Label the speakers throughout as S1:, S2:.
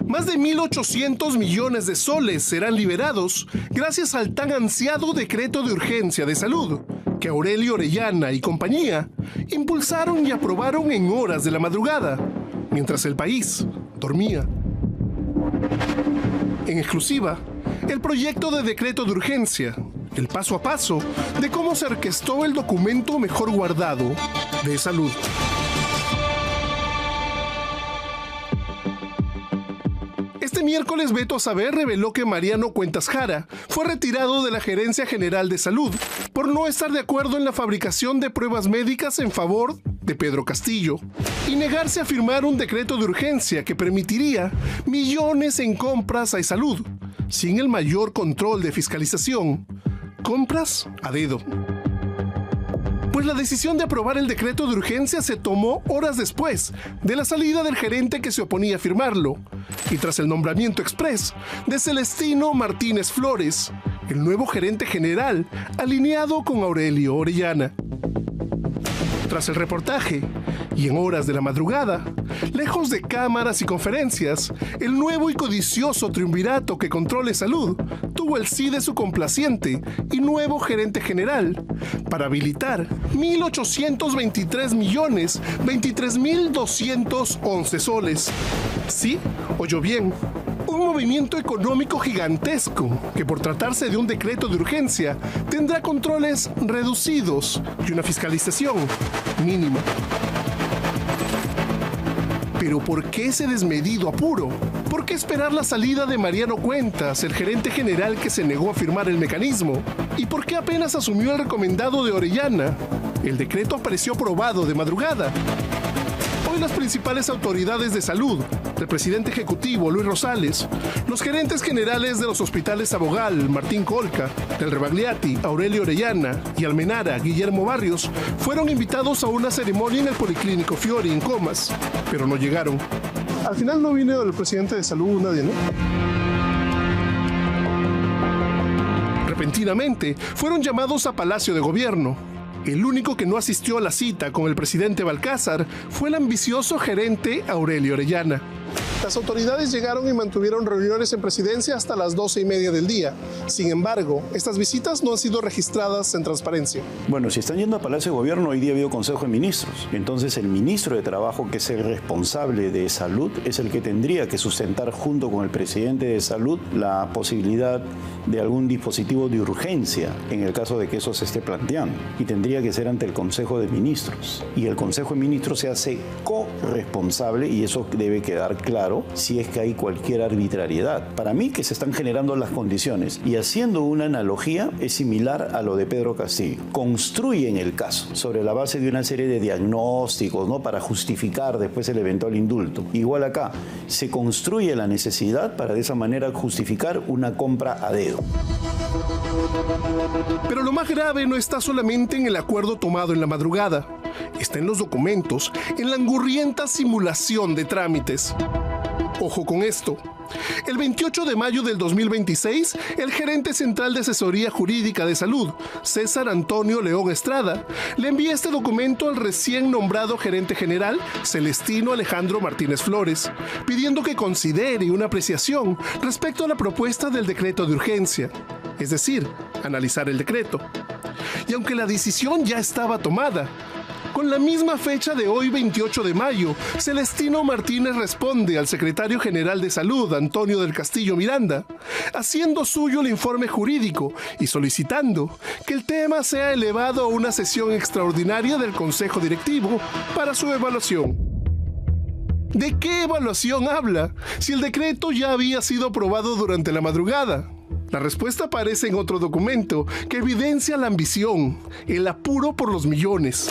S1: Más de 1.800 millones de soles serán liberados gracias al tan ansiado decreto de urgencia de salud, que Aurelio Orellana y compañía impulsaron y aprobaron en horas de la madrugada, mientras el país dormía. En exclusiva, el proyecto de decreto de urgencia, el paso a paso de cómo se orquestó el documento mejor guardado de salud. Este miércoles Beto Saber reveló que Mariano Cuentas Jara fue retirado de la Gerencia General de Salud por no estar de acuerdo en la fabricación de pruebas médicas en favor de Pedro Castillo y negarse a firmar un decreto de urgencia que permitiría millones en compras a salud, sin el mayor control de fiscalización. Compras a dedo. Pues la decisión de aprobar el decreto de urgencia se tomó horas después de la salida del gerente que se oponía a firmarlo y tras el nombramiento express de Celestino Martínez Flores, el nuevo gerente general alineado con Aurelio Orellana. Tras el reportaje y en horas de la madrugada, lejos de cámaras y conferencias, el nuevo y codicioso triunvirato que controle salud tuvo el sí de su complaciente y nuevo gerente general para habilitar 1.823.023.211 soles. Sí, oyó bien. Un movimiento económico gigantesco que por tratarse de un decreto de urgencia tendrá controles reducidos y una fiscalización mínima. Pero ¿por qué ese desmedido apuro? ¿Por qué esperar la salida de Mariano Cuentas, el gerente general que se negó a firmar el mecanismo? ¿Y por qué apenas asumió el recomendado de Orellana? El decreto apareció aprobado de madrugada. Hoy las principales autoridades de salud, el presidente ejecutivo Luis Rosales, los gerentes generales de los hospitales Abogal, Martín Colca, del Rebagliati, Aurelio Orellana y Almenara, Guillermo Barrios, fueron invitados a una ceremonia en el Policlínico Fiori en Comas, pero no llegaron. Al final no vino el presidente de salud, nadie, ¿no? Repentinamente, fueron llamados a Palacio de Gobierno. El único que no asistió a la cita con el presidente Balcázar fue el ambicioso gerente Aurelio Orellana. Las autoridades llegaron y mantuvieron reuniones en presidencia hasta las 12:30 del día. Sin embargo, estas visitas no han sido registradas en transparencia.
S2: Bueno, si están yendo a Palacio de Gobierno, hoy día ha habido Consejo de Ministros. Entonces, el ministro de Trabajo, que es el responsable de salud, es el que tendría que sustentar junto con el presidente de salud la posibilidad de algún dispositivo de urgencia en el caso de que eso se esté planteando. Y tendría que ser ante el Consejo de Ministros. Y el Consejo de Ministros se hace corresponsable, y eso debe quedar claro si es que hay cualquier arbitrariedad. Para mí, que se están generando las condiciones, y haciendo una analogía, es similar a lo de Pedro Castillo. Construyen el caso sobre la base de una serie de diagnósticos, ¿no?, para justificar después el eventual indulto. Igual acá, se construye la necesidad para de esa manera justificar una compra a dedo.
S1: Pero lo más grave no está solamente en el acuerdo tomado en la madrugada. Está en los documentos, en la angurrienta simulación de trámites. Ojo con esto. El 28 de mayo del 2026, el gerente central de asesoría jurídica de salud, César Antonio León Estrada, le envía este documento al recién nombrado gerente general, Celestino Alejandro Martínez Flores, pidiendo que considere una apreciación respecto a la propuesta del decreto de urgencia, es decir, analizar el decreto. Y aunque la decisión ya estaba tomada, con la misma fecha de hoy, 28 de mayo, Celestino Martínez responde al secretario general de Salud, Antonio del Castillo Miranda, haciendo suyo el informe jurídico y solicitando que el tema sea elevado a una sesión extraordinaria del Consejo Directivo para su evaluación. ¿De qué evaluación habla si el decreto ya había sido aprobado durante la madrugada? La respuesta aparece en otro documento que evidencia la ambición, el apuro por los millones.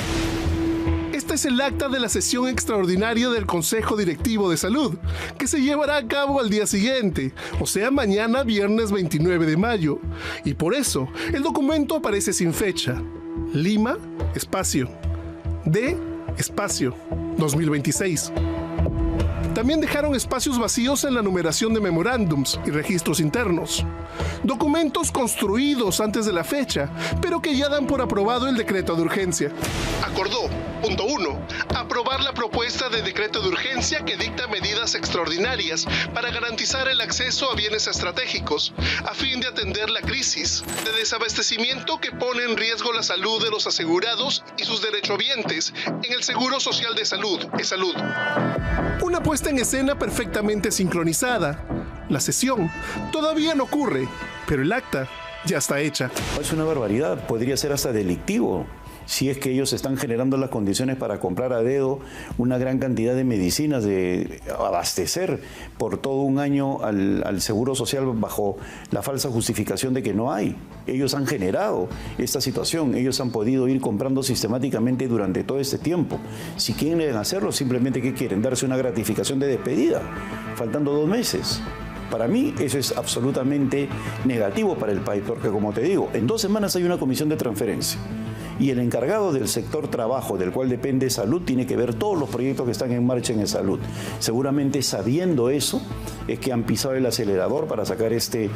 S1: Este es el acta de la sesión extraordinaria del Consejo Directivo de Salud, que se llevará a cabo al día siguiente, o sea, mañana viernes 29 de mayo. Y por eso, el documento aparece sin fecha. Lima, espacio. D, espacio. 2026. También dejaron espacios vacíos en la numeración de memorándums y registros internos. Documentos construidos antes de la fecha, pero que ya dan por aprobado el decreto de urgencia. Acordó, punto 1, aprobar la propuesta de decreto de urgencia que dicta medidas extraordinarias para garantizar el acceso a bienes estratégicos, a fin de atender la crisis de desabastecimiento que pone en riesgo la salud de los asegurados y sus derechohabientes en el Seguro Social de Salud, E-Salud. Una puesta en escena perfectamente sincronizada. La sesión todavía no ocurre, pero el acta ya está hecha.
S2: Es una barbaridad, podría ser hasta delictivo. Si es que ellos están generando las condiciones para comprar a dedo una gran cantidad de medicinas, de abastecer por todo un año al Seguro Social bajo la falsa justificación de que no hay. Ellos han generado esta situación, ellos han podido ir comprando sistemáticamente durante todo este tiempo. Si quieren hacerlo, simplemente ¿qué quieren? Darse una gratificación de despedida, faltando 2 meses. Para mí eso es absolutamente negativo para el país, porque como te digo, en 2 semanas hay una comisión de transferencia. Y el encargado del sector trabajo, del cual depende salud, tiene que ver todos los proyectos que están en marcha en salud. Seguramente sabiendo eso, es que han pisado el acelerador para sacar este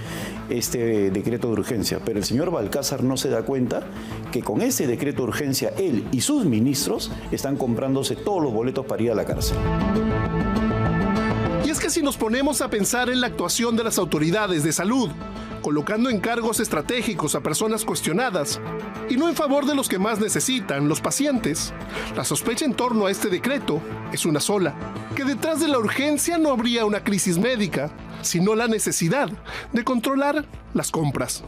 S2: decreto de urgencia. Pero el señor Balcázar no se da cuenta que con este decreto de urgencia, él y sus ministros están comprándose todos los boletos para ir a la cárcel.
S1: Y es que si nos ponemos a pensar en la actuación de las autoridades de salud, colocando en cargos estratégicos a personas cuestionadas, y no en favor de los que más necesitan, los pacientes, la sospecha en torno a este decreto es una sola, que detrás de la urgencia no habría una crisis médica, sino la necesidad de controlar las compras.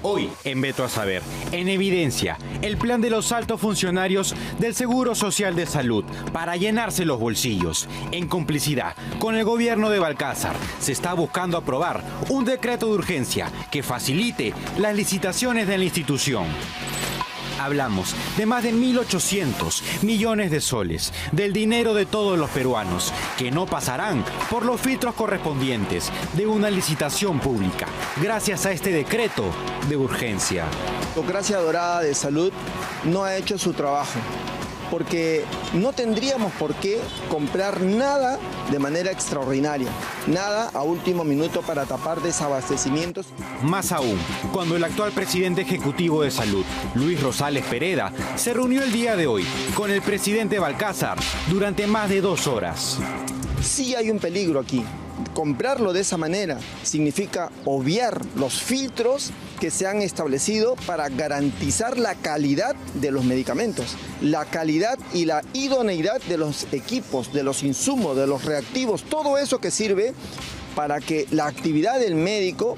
S3: Hoy, en Veto a Saber, en evidencia, el plan de los altos funcionarios del Seguro Social de Salud para llenarse los bolsillos. En complicidad con el gobierno de Balcázar, se está buscando aprobar un decreto de urgencia que facilite las licitaciones de la institución. Hablamos de más de 1.800 millones de soles, del dinero de todos los peruanos, que no pasarán por los filtros correspondientes de una licitación pública, gracias a este decreto de urgencia.
S4: La burocracia dorada de salud no ha hecho su trabajo, porque no tendríamos por qué comprar nada de manera extraordinaria, nada a último minuto para tapar desabastecimientos.
S3: Más aún, cuando el actual presidente ejecutivo de salud, Luis Rosales Pereda, se reunió el día de hoy con el presidente Balcázar durante más de 2 horas.
S4: Sí hay un peligro aquí. Comprarlo de esa manera significa obviar los filtros que se han establecido para garantizar la calidad de los medicamentos, la calidad y la idoneidad de los equipos, de los insumos, de los reactivos, todo eso que sirve para que la actividad del médico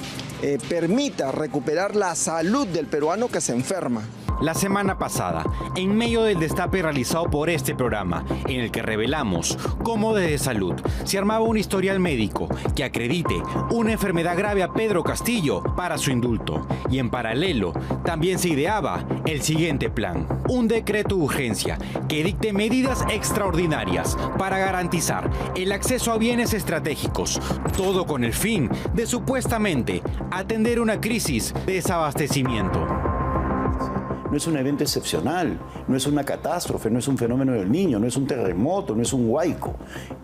S4: permita recuperar la salud del peruano que se enferma.
S3: La semana pasada, en medio del destape realizado por este programa, en el que revelamos cómo desde Salud se armaba un historial médico que acredite una enfermedad grave a Pedro Castillo para su indulto, y en paralelo también se ideaba el siguiente plan: un decreto de urgencia que dicte medidas extraordinarias para garantizar el acceso a bienes estratégicos, todo con el fin de supuestamente atender una crisis de desabastecimiento.
S2: No es un evento excepcional, no es una catástrofe, no es un fenómeno del Niño, no es un terremoto, no es un huaico.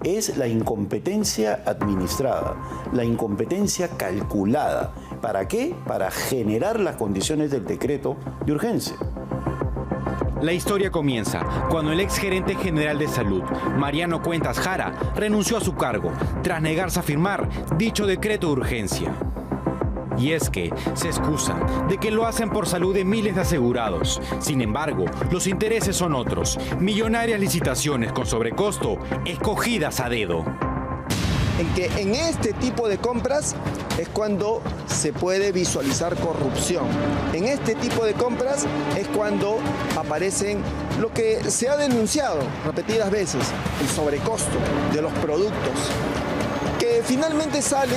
S2: Es la incompetencia administrada, la incompetencia calculada. ¿Para qué? Para generar las condiciones del decreto de urgencia.
S3: La historia comienza cuando el exgerente general de salud, Mariano Cuentas Jara, renunció a su cargo tras negarse a firmar dicho decreto de urgencia. Y es que se excusan de que lo hacen por salud de miles de asegurados. Sin embargo, los intereses son otros. Millonarias licitaciones con sobrecosto escogidas a dedo.
S4: En que en este tipo de compras es cuando se puede visualizar corrupción. En este tipo de compras es cuando aparecen lo que se ha denunciado repetidas veces, el sobrecosto de los productos, que finalmente sale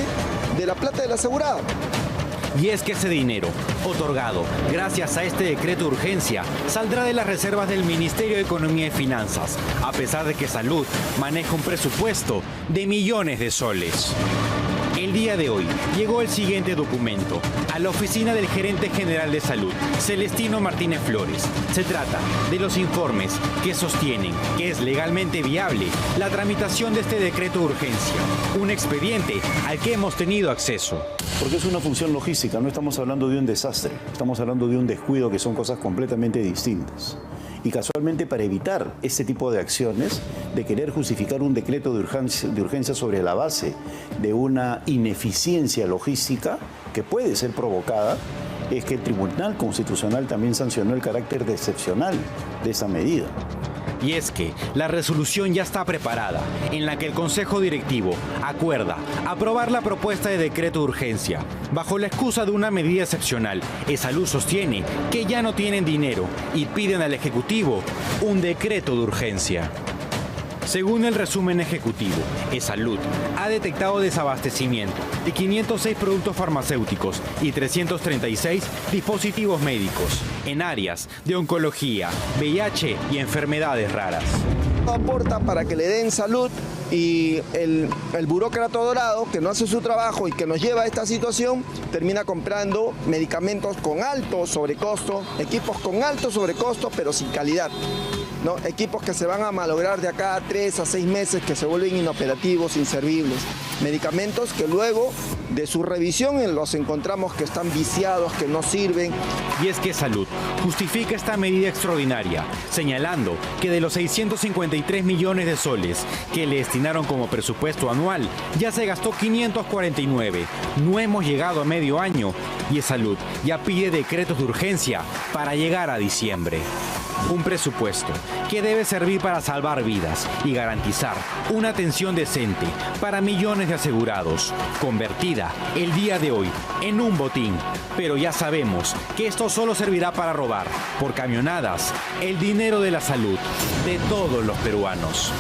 S4: de la plata del asegurado.
S3: Y es que ese dinero, otorgado gracias a este decreto de urgencia, saldrá de las reservas del Ministerio de Economía y Finanzas, a pesar de que Salud maneja un presupuesto de millones de soles. El día de hoy llegó el siguiente documento a la oficina del gerente general de salud, Celestino Martínez Flores. Se trata de los informes que sostienen que es legalmente viable la tramitación de este decreto de urgencia, un expediente al que hemos tenido acceso.
S2: Porque es una función logística, no estamos hablando de un desastre, estamos hablando de un descuido, que son cosas completamente distintas. Y casualmente, para evitar este tipo de acciones, de querer justificar un decreto de urgencia sobre la base de una ineficiencia logística que puede ser provocada, es que el Tribunal Constitucional también sancionó el carácter de excepcional de esa medida.
S3: Y es que la resolución ya está preparada, en la que el Consejo Directivo acuerda aprobar la propuesta de decreto de urgencia. Bajo la excusa de una medida excepcional, ESalud sostiene que ya no tienen dinero y piden al Ejecutivo un decreto de urgencia. Según el resumen ejecutivo, ESalud ha detectado desabastecimiento de 506 productos farmacéuticos y 336 dispositivos médicos en áreas de oncología, VIH y enfermedades raras.
S4: Aporta para que le den salud y el burócrata dorado que no hace su trabajo y que nos lleva a esta situación termina comprando medicamentos con alto sobrecosto, equipos con alto sobrecosto pero sin calidad. ¿No? Equipos que se van a malograr de acá a 3 a 6 meses, que se vuelven inoperativos, inservibles. Medicamentos que luego de su revisión los encontramos que están viciados, que no sirven.
S3: Y es que ESalud justifica esta medida extraordinaria, señalando que de los 653 millones de soles que le destinaron como presupuesto anual, ya se gastó 549. No hemos llegado a medio año y ESalud ya pide decretos de urgencia para llegar a diciembre. Un presupuesto que debe servir para salvar vidas y garantizar una atención decente para millones de asegurados, convertida el día de hoy en un botín. Pero ya sabemos que esto solo servirá para robar por camionadas el dinero de la salud de todos los peruanos.